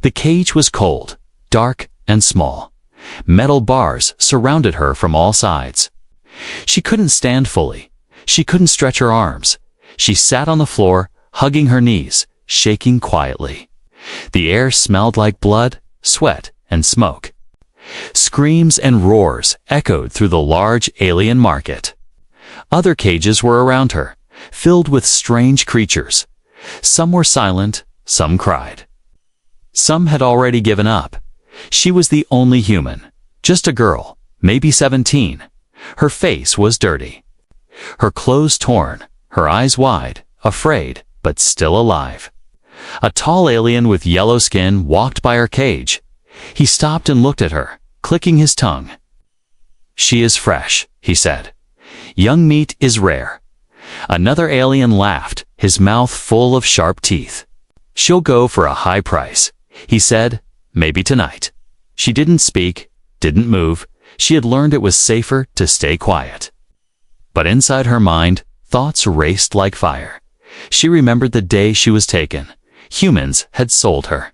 The cage was cold, dark, and small. Metal bars surrounded her from all sides. She couldn't stand fully. She couldn't stretch her arms. She sat on the floor, hugging her knees, shaking quietly. The air smelled like blood, sweat, and smoke. Screams and roars echoed through the large alien market. Other cages were around her, filled with strange creatures. Some were silent, some cried. Some had already given up. She was the only human, just a girl, maybe 17. Her face was dirty. Her clothes torn, her eyes wide, afraid, but still alive. A tall alien with yellow skin walked by her cage. He stopped and looked at her, clicking his tongue. "She is fresh," he said. "Young meat is rare." Another alien laughed, his mouth full of sharp teeth. "She'll go for a high price," he said, "maybe tonight." She didn't speak, didn't move. She had learned it was safer to stay quiet. But inside her mind, thoughts raced like fire. She remembered the day she was taken. Humans had sold her,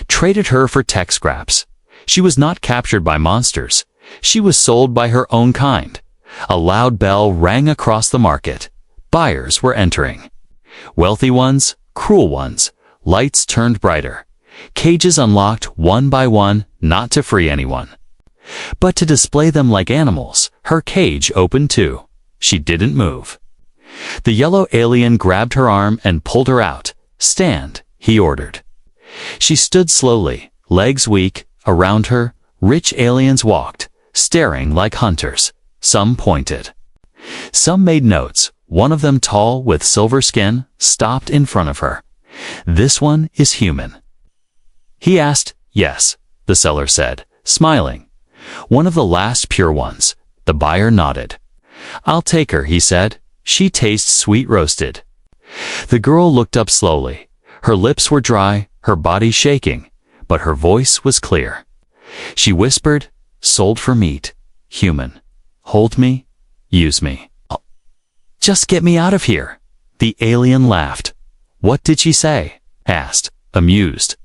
traded her for tech scraps. She was not captured by monsters. She was sold by her own kind. A loud bell rang across the market. Buyers were entering. Wealthy ones, cruel ones. Lights turned brighter. Cages unlocked one by one, not to free anyone, but to display them like animals. Her cage opened too. She didn't move. The yellow alien grabbed her arm and pulled her out. "Stand," he ordered. She stood slowly, legs weak. Around her, rich aliens walked, staring like hunters. Some pointed. Some made notes. One of them, tall with silver skin, stopped in front of her. "This one is human?" He asked. "Yes," the seller said, smiling. "One of the last pure ones." The buyer nodded. "I'll take her," he said. "She tastes sweet roasted." The girl looked up slowly. Her lips were dry, her body shaking, but her voice was clear. She whispered, "Sold for meat, human. Hold me, use me. Just get me out of here." The alien laughed. "What did she say?" asked, amused.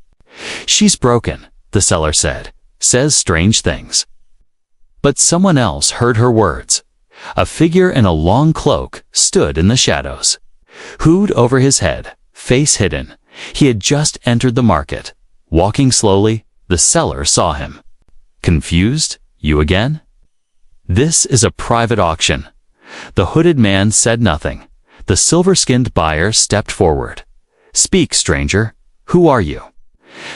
"She's broken," the seller said. "Says strange things." But someone else heard her words. A figure in a long cloak stood in the shadows. Hood over his head, face hidden. He had just entered the market. Walking slowly, the seller saw him. "Confused? You again?" "This is a private auction." The hooded man said nothing. The silver-skinned buyer stepped forward. "Speak, stranger. Who are you?"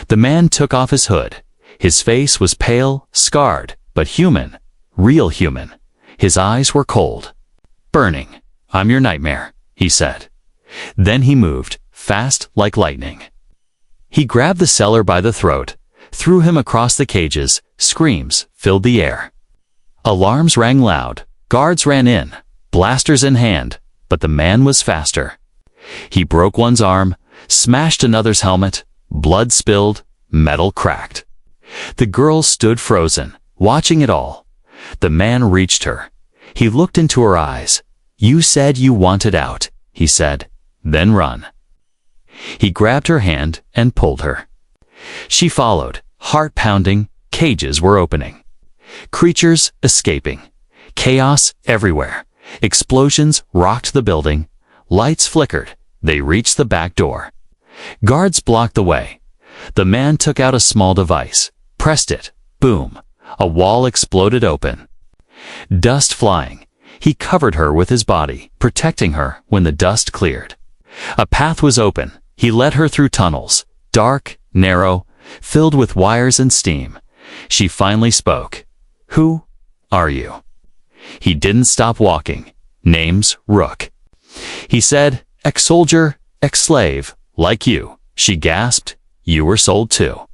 The man took off his hood. His face was pale, scarred, but human, real human. His eyes were cold. "Burning. I'm your nightmare," he said. Then he moved, fast like lightning. He grabbed the seller by the throat, threw him across the cages. Screams filled the air. Alarms rang loud. Guards ran in, blasters in hand, but the man was faster. He broke one's arm, smashed another's helmet. Blood spilled, metal cracked. The girl stood frozen, watching it all. The man reached her. He looked into her eyes. "You said you wanted out," he said. "Then run." He grabbed her hand and pulled her. She followed, heart pounding. Cages were opening. Creatures escaping. Chaos everywhere. Explosions rocked the building. Lights flickered. They reached the back door. Guards blocked the way. The man took out a small device, pressed it. Boom. A wall exploded open. Dust flying. He covered her with his body, protecting her when the dust cleared. A path was open. He led her through tunnels, dark, narrow, filled with wires and steam. She finally spoke. "Who are you?" He didn't stop walking. "Name's Rook." He said, "Ex-soldier, ex-slave, like you." She gasped. "You were sold too."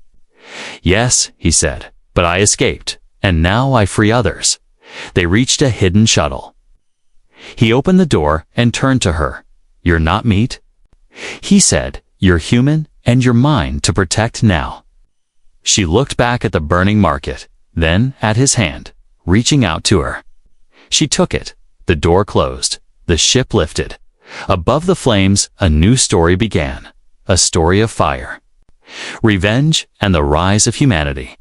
"Yes," he said, "but I escaped, and now I free others." They reached a hidden shuttle. He opened the door and turned to her. "You're not meat?" He said, "You're human, and you're mine to protect now." She looked back at the burning market, then at his hand, reaching out to her. She took it. The door closed. The ship lifted. Above the flames, a new story began. A story of fire. Revenge and the rise of humanity.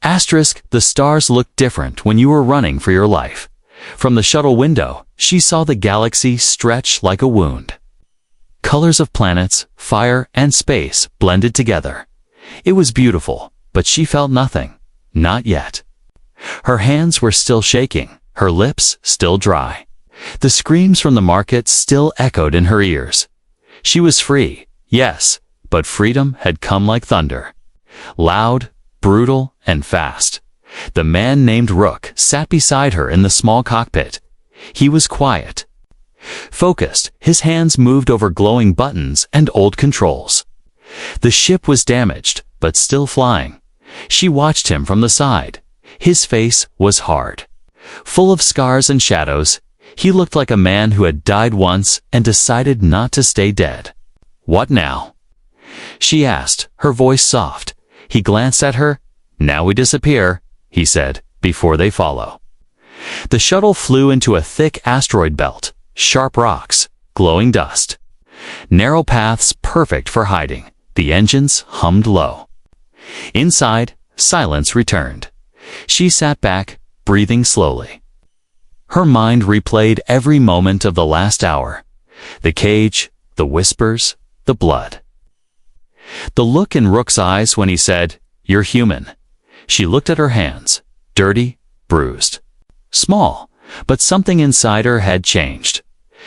Asterisk, the stars looked different when you were running for your life. From the shuttle window, she saw the galaxy stretch like a wound. Colors of planets, fire, and space blended together. It was beautiful, but she felt nothing. Not yet. Her hands were still shaking, her lips still dry. The screams from the market still echoed in her ears. She was free, yes, but freedom had come like thunder. Loud, brutal, and fast. The man named Rook sat beside her in the small cockpit. He was quiet. Focused, his hands moved over glowing buttons and old controls. The ship was damaged, but still flying. She watched him from the side. His face was hard. Full of scars and shadows, he looked like a man who had died once and decided not to stay dead. "What now?" she asked, her voice soft. He glanced at her. "Now we disappear," he said, "before they follow." The shuttle flew into a thick asteroid belt, sharp rocks, glowing dust. Narrow paths perfect for hiding. The engines hummed low. Inside, silence returned. She sat back, breathing slowly. Her mind replayed every moment of the last hour. The cage, the whispers, the blood. The look in Rook's eyes when he said, "You're human." She looked at her hands, dirty, bruised. Small, but something inside her had changed.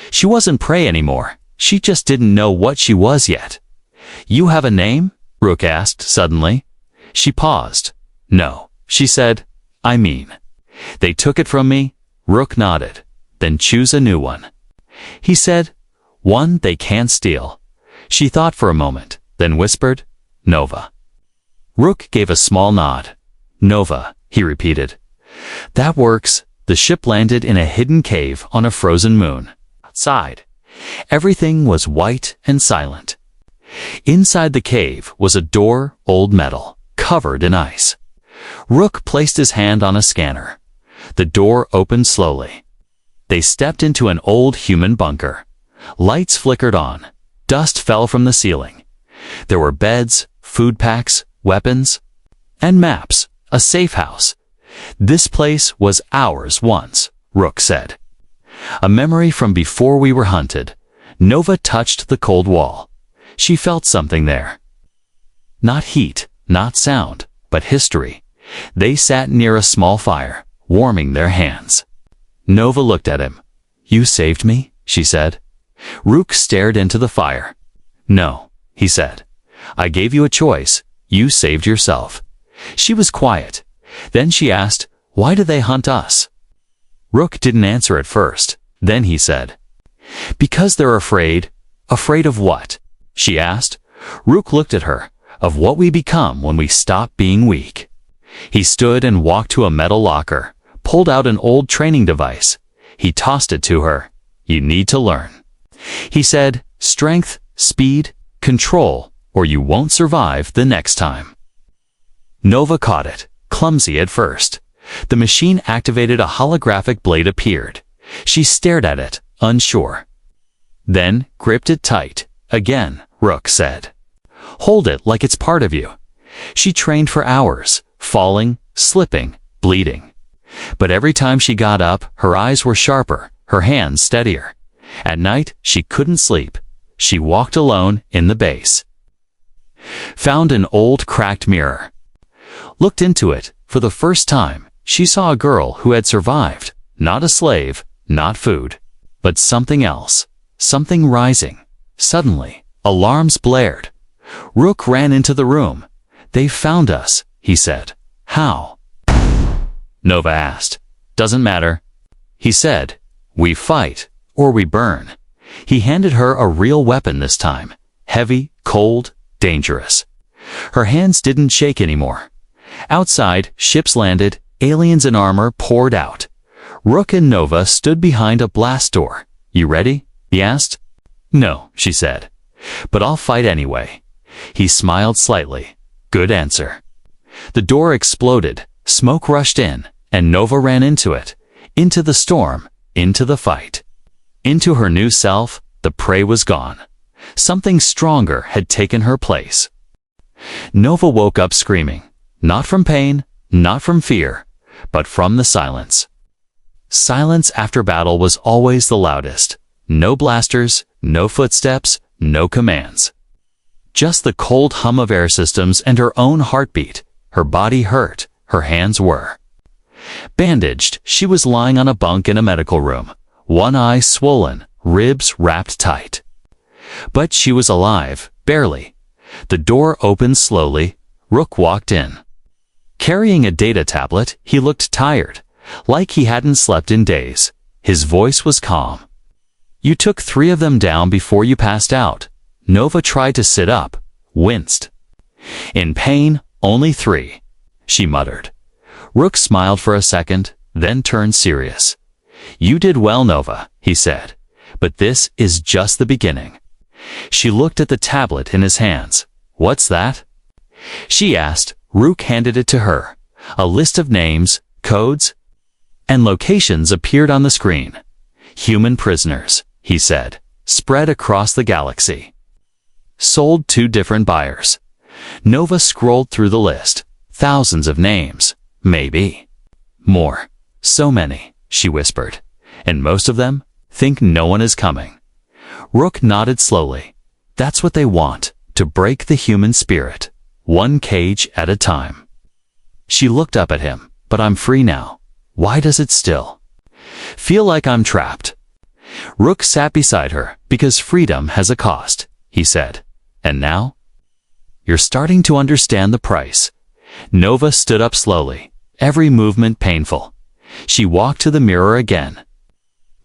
She wasn't prey anymore. She just didn't know what she was yet. "You have a name?" Rook asked suddenly. She paused. "No," she said. "I mean, they took it from me." Rook nodded. "Then choose a new one." He said, "One they can't steal." She thought for a moment, then whispered, "Nova." Rook gave a small nod. "Nova," he repeated. "That works." The ship landed in a hidden cave on a frozen moon. Outside, everything was white and silent. Inside the cave was a door, old metal, covered in ice. Rook placed his hand on a scanner. The door opened slowly. They stepped into an old human bunker. Lights flickered on. Dust fell from the ceiling. There were beds, food packs, weapons, and maps, a safe house. "This place was ours once," Rook said. "A memory from before we were hunted." Nova touched the cold wall. She felt something there. Not heat, not sound, but history. They sat near a small fire, warming their hands. Nova looked at him. "You saved me?" she said. Rook stared into the fire. "No," he said. "I gave you a choice. You saved yourself." She was quiet. Then she asked, "Why do they hunt us?" Rook didn't answer at first. Then he said, "Because they're afraid." "Afraid of what?" she asked. Rook looked at her. "Of what we become when we stop being weak." He stood and walked to a metal locker, pulled out an old training device. He tossed it to her. "You need to learn." He said, "Strength, speed, control, or you won't survive the next time." Nova caught it, clumsy at first. The machine activated, a holographic blade appeared. She stared at it, unsure. Then gripped it tight. "Again," Rook said. "Hold it like it's part of you." She trained for hours, falling, slipping, bleeding. But every time she got up, her eyes were sharper, her hands steadier. At night, she couldn't sleep. She walked alone in the base. Found an old cracked mirror. Looked into it. For the first time, she saw a girl who had survived. Not a slave, not food, but something else. Something rising. Suddenly, alarms blared. Rook ran into the room. "They found us," he said. "How?" Nova asked. "Doesn't matter." He said, "We fight, or we burn." He handed her a real weapon this time. Heavy, cold, dangerous. Her hands didn't shake anymore. Outside, ships landed, aliens in armor poured out. Rook and Nova stood behind a blast door. "You ready?" he asked. "No," she said. "But I'll fight anyway." He smiled slightly. "Good answer." The door exploded, smoke rushed in, and Nova ran into it. Into the storm, into the fight. Into her new self. The prey was gone. Something stronger had taken her place. Nova woke up screaming, not from pain, not from fear, but from the silence. Silence after battle was always the loudest. No blasters, no footsteps, no commands. Just the cold hum of air systems and her own heartbeat. Her body hurt, her hands were. Bandaged, she was lying on a bunk in a medical room, one eye swollen, ribs wrapped tight. But she was alive, barely. The door opened slowly. Rook walked in. Carrying a data tablet, he looked tired, like he hadn't slept in days. His voice was calm. "You took 3 of them down before you passed out." Nova tried to sit up, winced. "In pain, only 3, she muttered. Rook smiled for a second, then turned serious. "You did well, Nova," he said, "but this is just the beginning." She looked at the tablet in his hands. "What's that?" she asked. Rook handed it to her. A list of names, codes, and locations appeared on the screen. "Human prisoners," he said, "spread across the galaxy. Sold to different buyers." Nova scrolled through the list. Thousands of names. Maybe more. "So many," she whispered. "And most of them think no one is coming." Rook nodded slowly. "That's what they want, to break the human spirit. One cage at a time." She looked up at him. "But I'm free now. Why does it still feel like I'm trapped?" Rook sat beside her. "Because freedom has a cost," he said. "And now you're starting to understand the price." Nova stood up slowly, every movement painful. She walked to the mirror again,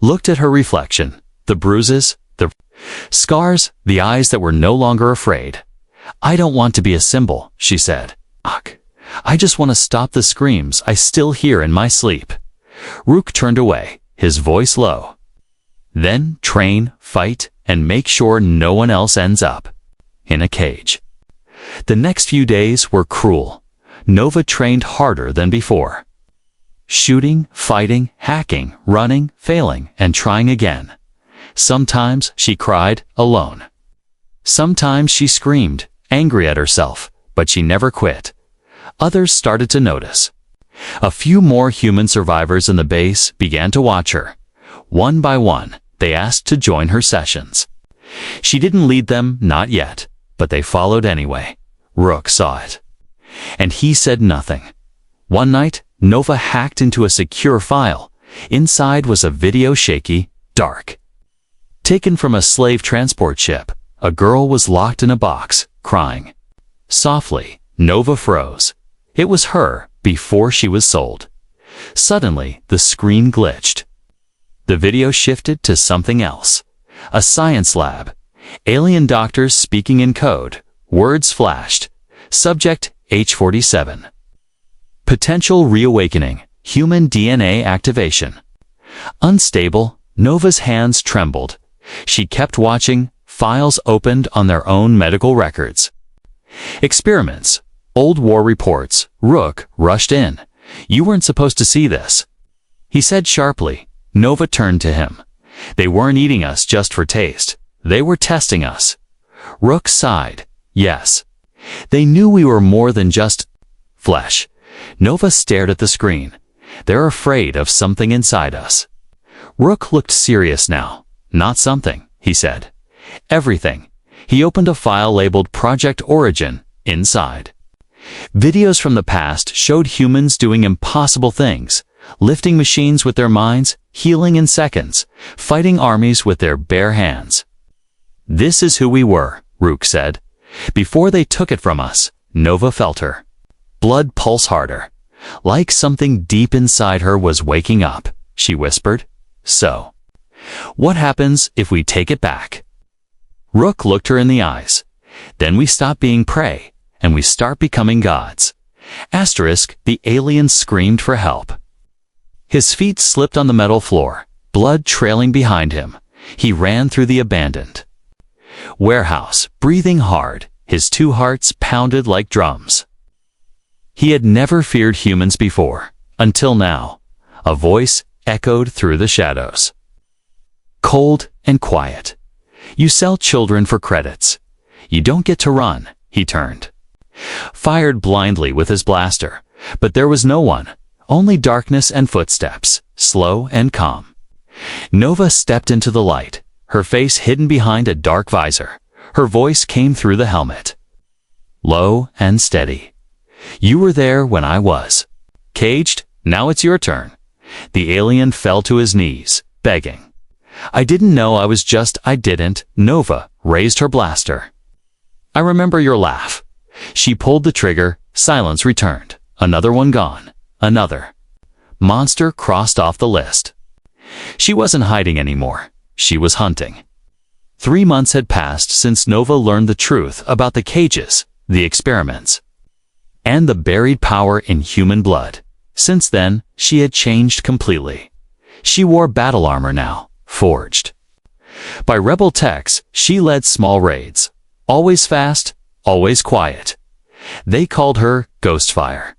looked at her reflection, the bruises, the scars, the eyes that were no longer afraid. "I don't want to be a symbol," she said. "I just want to stop the screams I still hear in my sleep." Rook turned away, his voice low. "Then train, fight, and make sure no one else ends up in a cage." The next few days were cruel. Nova trained harder than before. Shooting, fighting, hacking, running, failing, and trying again. Sometimes she cried, alone. Sometimes she screamed, angry at herself, but she never quit. Others started to notice. A few more human survivors in the base began to watch her. One by one, they asked to join her sessions. She didn't lead them, not yet, but they followed anyway. Rook saw it. And he said nothing. One night, Nova hacked into a secure file. Inside was a video, shaky, dark. Taken from a slave transport ship. A girl was locked in a box, crying. Softly, Nova froze. It was her, before she was sold. Suddenly, the screen glitched. The video shifted to something else. A science lab. Alien doctors speaking in code. Words flashed. Subject, H47. Potential reawakening. Human DNA activation. Unstable, Nova's hands trembled. She kept watching. Files opened on their own medical records. Experiments. Old war reports. Rook rushed in. "You weren't supposed to see this," he said sharply. Nova turned to him. "They weren't eating us just for taste. They were testing us." Rook sighed. "Yes. They knew we were more than just flesh." Nova stared at the screen. "They're afraid of something inside us." Rook looked serious now. "Not something," he said. "Everything." He opened a file labeled Project Origin. Inside, videos from the past showed humans doing impossible things, lifting machines with their minds, healing in seconds, fighting armies with their bare hands. "This is who we were," Rook said. "Before they took it from us." Nova felt her blood pulse harder. Like something deep inside her was waking up, she whispered. "So, what happens if we take it back?" Rook looked her in the eyes. "Then we stop being prey, and we start becoming gods." The alien screamed for help. His feet slipped on the metal floor, blood trailing behind him. He ran through the abandoned warehouse, breathing hard. His 2 hearts pounded like drums. He had never feared humans before, until now. A voice echoed through the shadows. Cold and quiet. "You sell children for credits. You don't get to run." He turned. Fired blindly with his blaster, but there was no one, only darkness and footsteps, slow and calm. Nova stepped into the light, her face hidden behind a dark visor. Her voice came through the helmet. Low and steady. You were there when I was. Caged, now it's your turn. The alien fell to his knees, begging. I didn't know I didn't. Nova raised her blaster. I remember your laugh. She pulled the trigger, silence returned. Another one gone. Another. Monster crossed off the list. She wasn't hiding anymore. She was hunting. 3 months had passed since Nova learned the truth about the cages, the experiments, and the buried power in human blood. Since then, she had changed completely. She wore battle armor now, forged by rebel techs. She led small raids, always fast, always quiet. They called her Ghostfire.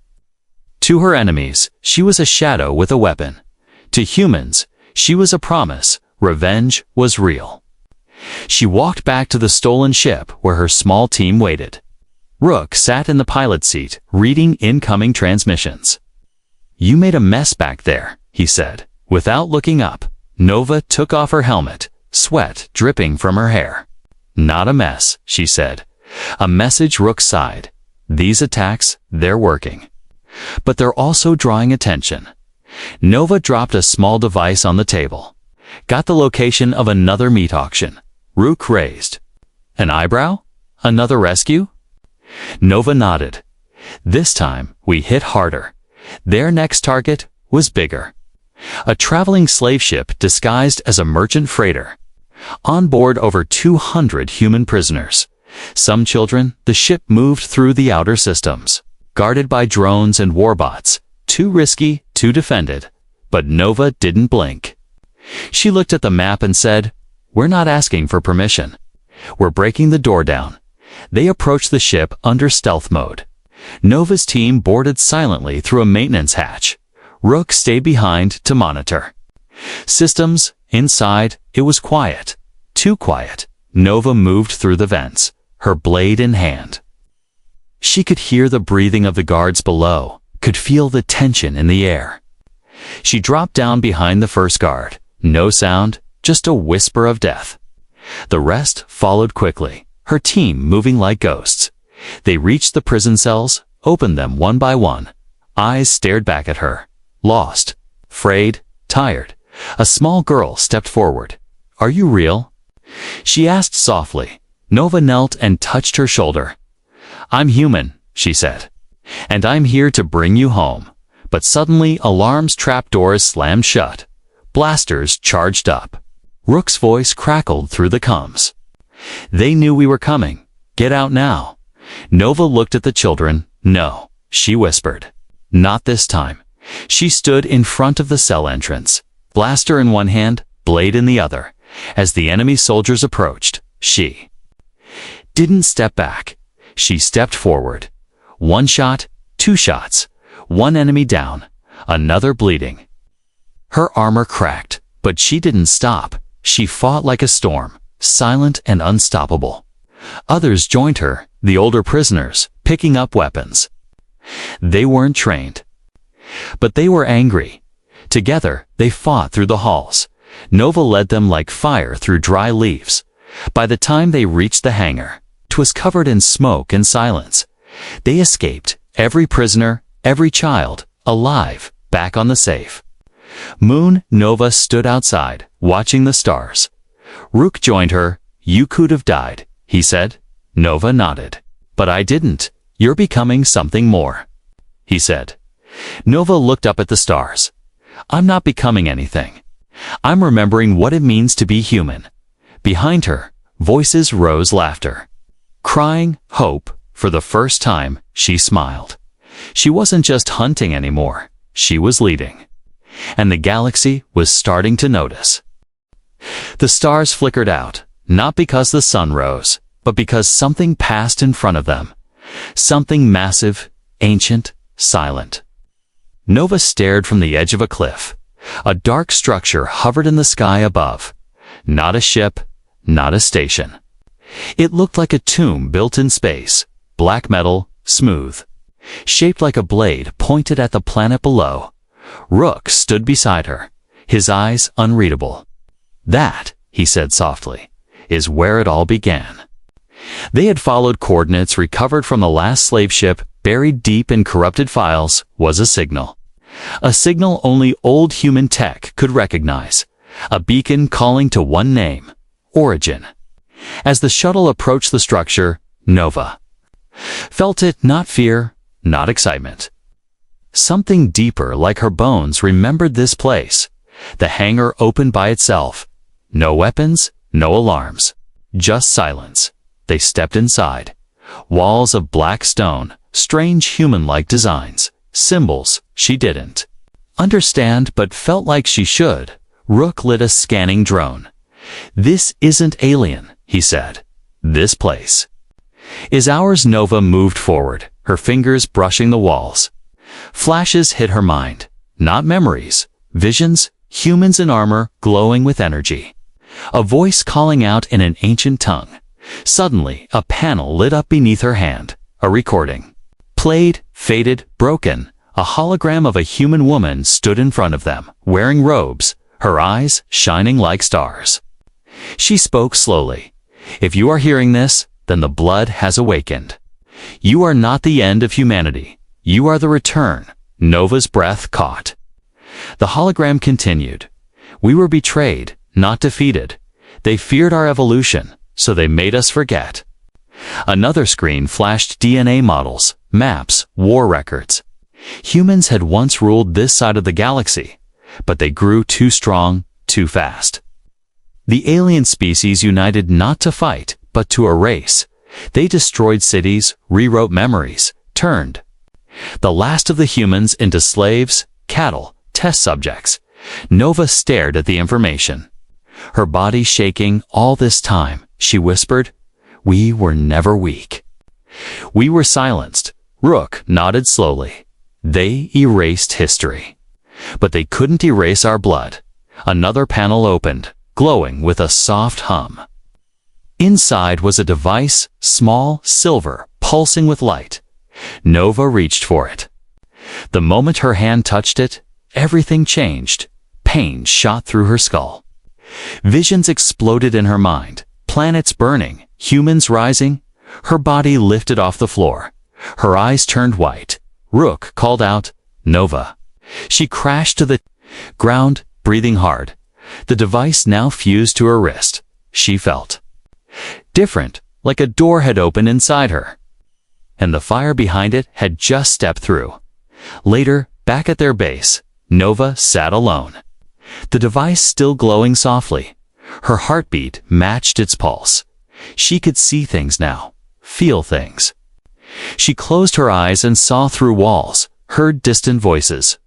To her enemies, she was a shadow with a weapon. To humans, she was a promise. Revenge was real. She walked back to the stolen ship where her small team waited. Rook sat in the pilot seat, reading incoming transmissions. You made a mess back there, he said. Without looking up, Nova took off her helmet, sweat dripping from her hair. Not a mess, she said. A message. Rook sighed. These attacks, they're working. But they're also drawing attention. Nova dropped a small device on the table. Got the location of another meat auction. Rook raised. An eyebrow? Another rescue? Nova nodded. This time, we hit harder. Their next target was bigger. A traveling slave ship disguised as a merchant freighter. On board over 200 human prisoners. Some children. The ship moved through the outer systems, guarded by drones and warbots. Too risky, too defended. But Nova didn't blink. She looked at the map and said, We're not asking for permission. We're breaking the door down. They approached the ship under stealth mode. Nova's team boarded silently through a maintenance hatch. Rook stayed behind to monitor. Systems, inside, it was quiet. Too quiet. Nova moved through the vents, her blade in hand. She could hear the breathing of the guards below, could feel the tension in the air. She dropped down behind the first guard. No sound, just a whisper of death. The rest followed quickly, her team moving like ghosts. They reached the prison cells, opened them one by one. Eyes stared back at her. Lost, frayed, tired. A small girl stepped forward. Are you real? She asked softly. Nova knelt and touched her shoulder. I'm human, she said. And I'm here to bring you home. But suddenly alarms, trapdoors slammed shut. Blasters charged up. Rook's voice crackled through the comms. They knew we were coming. Get out now. Nova looked at the children. No, she whispered. Not this time. She stood in front of the cell entrance, blaster in one hand, blade in the other. As the enemy soldiers approached, she didn't step back. She stepped forward. 1 shot, 2 shots. 1 enemy down, another bleeding. Her armor cracked, but she didn't stop. She fought like a storm, silent and unstoppable. Others joined her, the older prisoners, picking up weapons. They weren't trained, but they were angry. Together, they fought through the halls. Nova led them like fire through dry leaves. By the time they reached the hangar, 'twas covered in smoke and silence. They escaped, every prisoner, every child, alive, back on the safe. Moon. Nova stood outside, watching the stars. Rook joined her. You could have died, he said. Nova nodded. But I didn't. You're becoming something more, he said. Nova looked up at the stars. I'm not becoming anything. I'm remembering what it means to be human. Behind her, voices rose, laughter. Crying, hope. For the first time, she smiled. She wasn't just hunting anymore. She was leading. And the galaxy was starting to notice. The stars flickered out, not because the sun rose, but because something passed in front of them. Something massive, ancient, silent. Nova stared from the edge of a cliff. A dark structure hovered in the sky above. Not a ship, not a station. It looked like a tomb built in space. Black metal, smooth, shaped like a blade pointed at the planet below. Rook stood beside her, his eyes unreadable. "That," he said softly, "is where it all began." They had followed coordinates recovered from the last slave ship, buried deep in corrupted files, was a signal. A signal only old human tech could recognize. A beacon calling to one name, Origin. As the shuttle approached the structure, Nova felt it, not fear, not excitement. Something deeper, like her bones, remembered this place. The hangar opened by itself. No weapons, no alarms, just silence. They stepped inside. Walls of black stone, strange human-like designs, symbols she didn't understand but felt like she should. Rook lit a scanning drone. "This isn't alien," he said. "This place is ours." Nova moved forward, her fingers brushing the walls. Flashes hit her mind. Not memories, visions, humans in armor glowing with energy. A voice calling out in an ancient tongue. Suddenly, a panel lit up beneath her hand. A recording. Played, faded, broken. A hologram of a human woman stood in front of them, wearing robes, her eyes shining like stars. She spoke slowly. "If you are hearing this, then the blood has awakened. You are not the end of humanity. You are the return." Nova's breath caught. The hologram continued. "We were betrayed, not defeated. They feared our evolution, so they made us forget." Another screen flashed DNA models, maps, war records. Humans had once ruled this side of the galaxy, but they grew too strong, too fast. The alien species united not to fight, but to erase. They destroyed cities, rewrote memories, turned the last of the humans into slaves, cattle, test subjects. Nova stared at the information, her body shaking. "All this time," she whispered, "we were never weak. We were silenced." Rook nodded slowly. "They erased history, but they couldn't erase our blood." Another panel opened, glowing with a soft hum. Inside was a device, small, silver, pulsing with light. Nova reached for it. The moment her hand touched it, everything changed. Pain shot through her skull. Visions exploded in her mind. Planets burning, humans rising. Her body lifted off the floor. Her eyes turned white. Rook called out, "Nova." She crashed to the ground, breathing hard. The device now fused to her wrist. She felt different, like a door had opened inside her, and the fire behind it had just stepped through. Later, back at their base, Nova sat alone. The device still glowing softly. Her heartbeat matched its pulse. She could see things now, feel things. She closed her eyes and saw through walls, heard distant voices.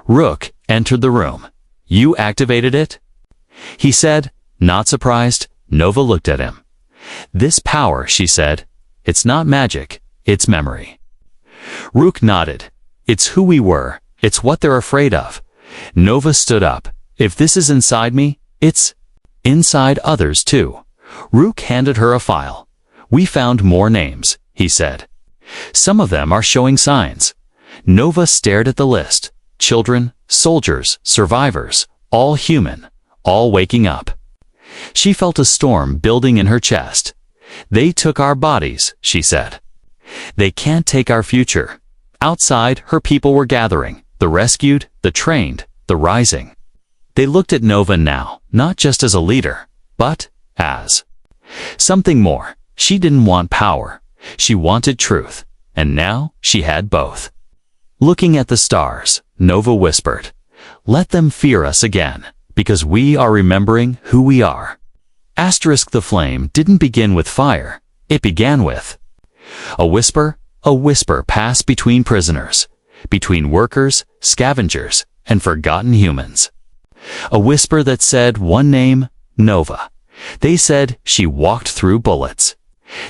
Rook entered the room. "You activated it?" he said, not surprised. Nova looked at him. "This power," she said, "it's not magic, it's memory." Rook nodded. "It's who we were, it's what they're afraid of." Nova stood up. "If this is inside me, it's inside others too." Rook handed her a file. "We found more names," he said. "Some of them are showing signs." Nova stared at the list. Children, soldiers, survivors, all human, all waking up. She felt a storm building in her chest. "They took our bodies," she said. "They can't take our future." Outside, her people were gathering, the rescued, the trained, the rising. They looked at Nova now, not just as a leader, but as something more. She didn't want power. She wanted truth, and now she had both. Looking at the stars, Nova whispered, "Let them fear us again, because we are remembering who we are." The flame didn't begin with fire. It began with a whisper passed between prisoners, between workers, scavengers, and forgotten humans. A whisper that said one name, Nova. They said she walked through bullets,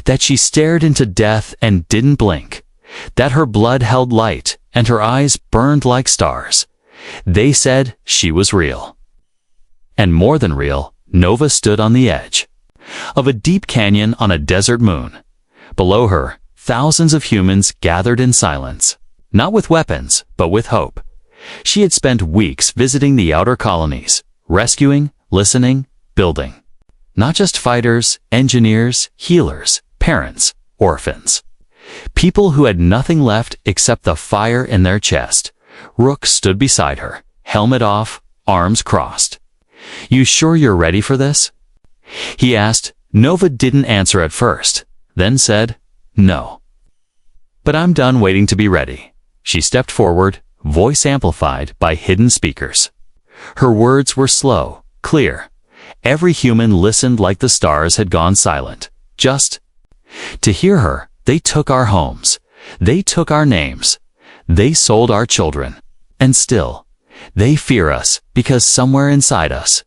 that she stared into death and didn't blink, that her blood held light and her eyes burned like stars. They said she was real. And more than real, Nova stood on the edge of a deep canyon on a desert moon. Below her, thousands of humans gathered in silence, not with weapons, but with hope. She had spent weeks visiting the outer colonies, rescuing, listening, building. Not just fighters, engineers, healers, parents, orphans. People who had nothing left except the fire in their chest. Rook stood beside her, helmet off, arms crossed. "You sure you're ready for this?" he asked. Nova didn't answer at first, then said, "No. But I'm done waiting to be ready." She stepped forward, voice amplified by hidden speakers. Her words were slow, clear. Every human listened like the stars had gone silent. Just to hear her, they took our homes. They took our names. They sold our children. And still, they fear us because somewhere inside us,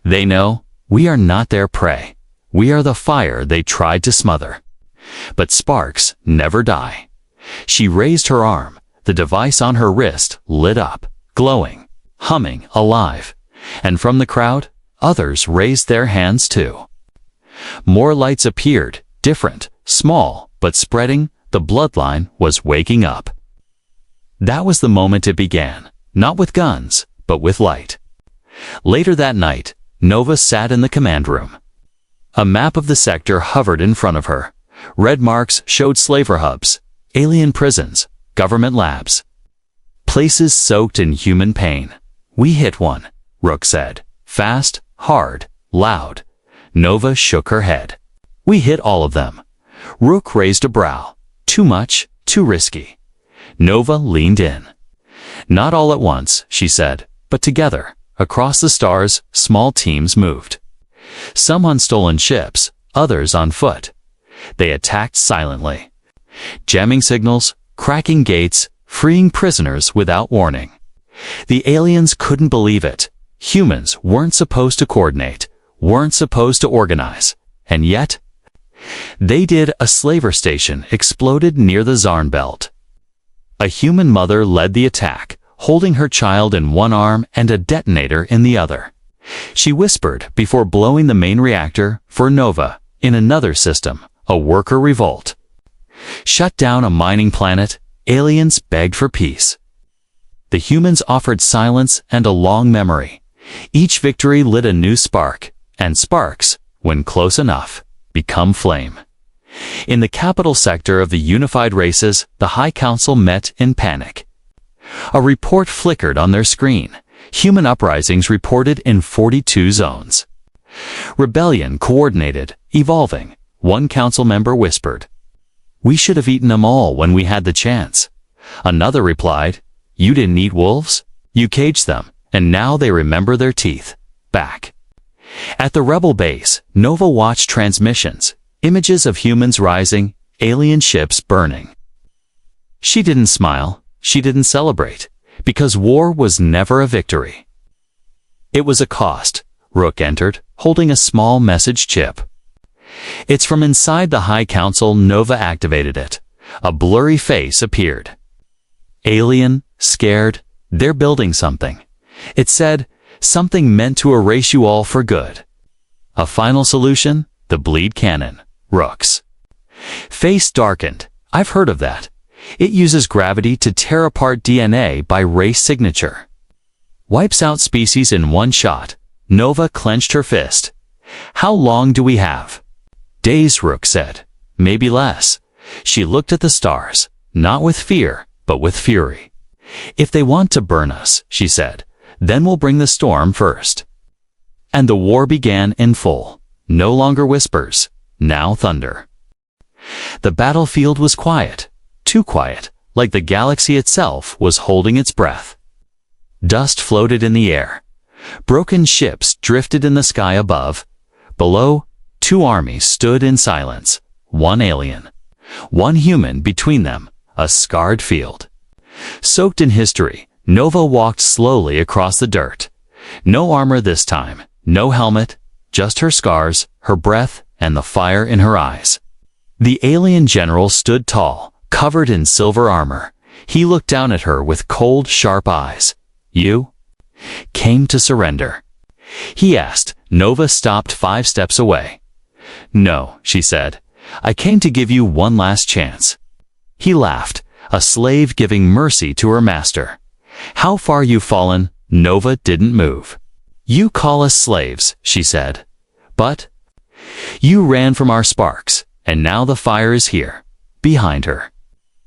they know we are not their prey. We are the fire they tried to smother. But sparks never die. She raised her arm. The device on her wrist lit up, glowing, humming, alive. And from the crowd, others raised their hands too. More lights appeared, different, small, but spreading. The bloodline was waking up. That was the moment it began, not with guns, but with light. Later that night, Nova sat in the command room. A map of the sector hovered in front of her. Red marks showed slaver hubs, alien prisons, government labs. Places soaked in human pain. "We hit one," Rook said. "Fast, hard, loud." Nova shook her head. "We hit all of them." Rook raised a brow. "Too much, too risky." Nova leaned in. "Not all at once," she said, "but together." Across the stars, small teams moved. Some on stolen ships, others on foot. They attacked silently. Jamming signals, cracking gates, freeing prisoners without warning. The aliens couldn't believe it. Humans weren't supposed to coordinate, weren't supposed to organize. And yet, they did. A slaver station exploded near the Zarn Belt. A human mother led the attack, holding her child in one arm and a detonator in the other. She whispered before blowing the main reactor for Nova. In another system, a worker revolt. Shut down a mining planet, aliens begged for peace. The humans offered silence and a long memory. Each victory lit a new spark, and sparks, when close enough, become flame. In the capital sector of the unified races, the High Council met in panic. A report flickered on their screen. Human uprisings reported in 42 zones. Rebellion coordinated, evolving. One council member whispered, "We should have eaten them all when we had the chance." Another replied, "You didn't eat wolves? You caged them, and now they remember their teeth." Back at the rebel base, Nova watched transmissions, images of humans rising, alien ships burning. She didn't smile, she didn't celebrate, because war was never a victory. It was a cost. Rook entered, holding a small message chip. "It's from inside the High Council." Nova activated it. A blurry face appeared. Alien, scared, they're building something. It said, something meant to erase you all for good. A final solution? The bleed cannon. Rook's face darkened. "I've heard of that. It uses gravity to tear apart DNA by race signature. Wipes out species in one shot." Nova clenched her fist. "How long do we have?" "Days," Rook said. "Maybe less." She looked at the stars, not with fear, but with fury. "If they want to burn us," she said, "then we'll bring the storm first." And the war began in full. No longer whispers, now thunder. The battlefield was quiet, too quiet, like the galaxy itself was holding its breath. Dust floated in the air. Broken ships drifted in the sky above. Below, two armies stood in silence, one alien, one human between them, a scarred field. Soaked in history, Nova walked slowly across the dirt. No armor this time, no helmet, just her scars, her breath, and the fire in her eyes. The alien general stood tall, covered in silver armor. He looked down at her with cold, sharp eyes. "You came to surrender?" he asked. Nova stopped 5 steps away. "No," she said, I came to give you one last chance." He laughed, a slave giving mercy to her master. "How far you've fallen." Nova didn't move. "You call us slaves," she said. "But you ran from our sparks, and now the fire is here." Behind her,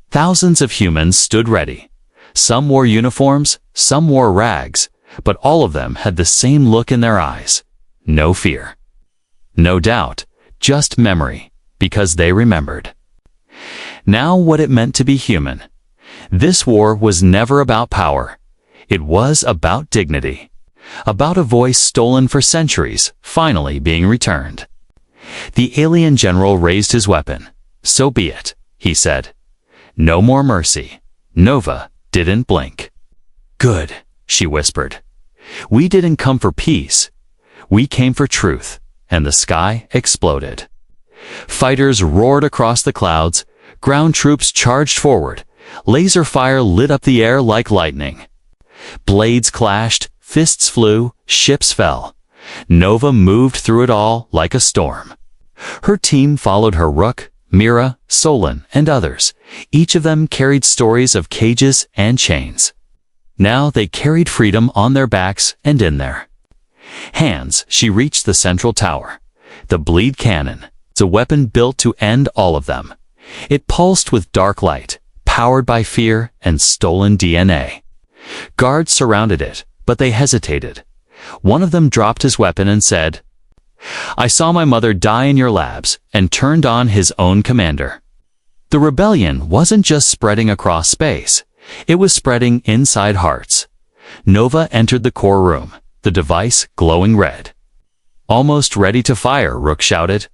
thousands of humans stood ready. Some wore uniforms, some wore rags, but all of them had the same look in their eyes. No fear. No doubt, just memory, because they remembered. Now what it meant to be human. This war was never about power. It was about dignity. About a voice stolen for centuries, finally being returned. The alien general raised his weapon. "So be it," he said. "No more mercy." Nova didn't blink. "Good," she whispered. "We didn't come for peace. We came for truth." And the sky exploded. Fighters roared across the clouds. Ground troops charged forward. Laser fire lit up the air like lightning. Blades clashed, fists flew, ships fell. Nova moved through it all like a storm. Her team followed her Rook, Mira, Solon, and others. Each of them carried stories of cages and chains. Now they carried freedom on their backs and in their hands. She reached the central tower. The bleed cannon. It's a weapon built to end all of them. It pulsed with dark light, powered by fear and stolen DNA. Guards surrounded it, but they hesitated. One of them dropped his weapon and said, "I saw my mother die in your labs," and turned on his own commander. The rebellion wasn't just spreading across space. It was spreading inside hearts. Nova entered the core room, the device glowing red. "Almost ready to fire," Rook shouted.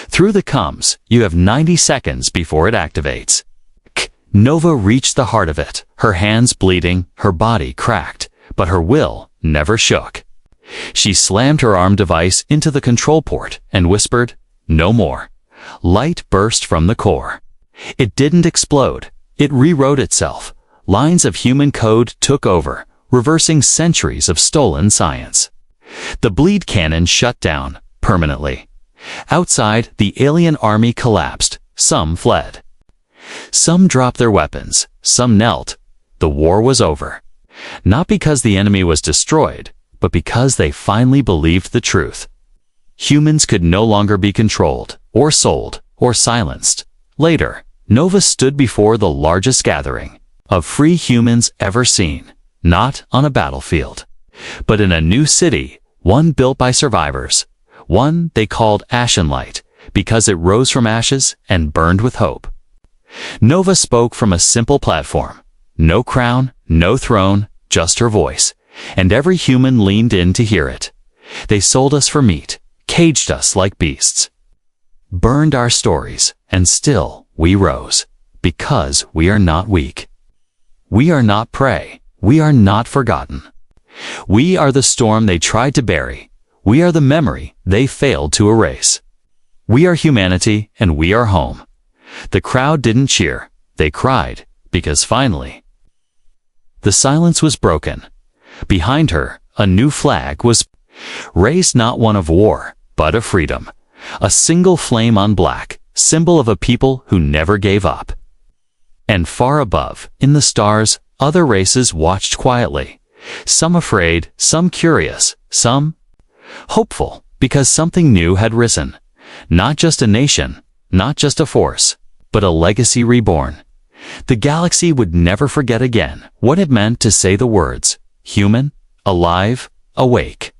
"Through the comms, you have 90 seconds before it activates." Nova reached the heart of it, her hands bleeding, her body cracked, but her will never shook. She slammed her arm device into the control port and whispered, "No more." Light burst from the core. It didn't explode. It rewrote itself. Lines of human code took over, reversing centuries of stolen science. The bleed cannon shut down, permanently. Outside, the alien army collapsed. Some fled. Some dropped their weapons. Some knelt. The war was over. Not because the enemy was destroyed, but because they finally believed the truth. Humans could no longer be controlled, or sold, or silenced. Later, Nova stood before the largest gathering of free humans ever seen, not on a battlefield, but in a new city, one built by survivors, one they called Ashen Light, because it rose from ashes and burned with hope. Nova spoke from a simple platform. No crown, no throne, just her voice. And every human leaned in to hear it. They sold us for meat, caged us like beasts, burned our stories, and still we rose, because we are not weak. We are not prey. We are not forgotten. We are the storm they tried to bury. We are the memory they failed to erase. We are humanity, and we are home. The crowd didn't cheer. They cried, because finally, the silence was broken. Behind her, a new flag was raised, not one of war, but of freedom. A single flame on black, symbol of a people who never gave up. And far above, in the stars, other races watched quietly. Some afraid, some curious, some hopeful, because something new had risen. Not just a nation, not just a force, but a legacy reborn. The galaxy would never forget again what it meant to say the words, human, alive, awake.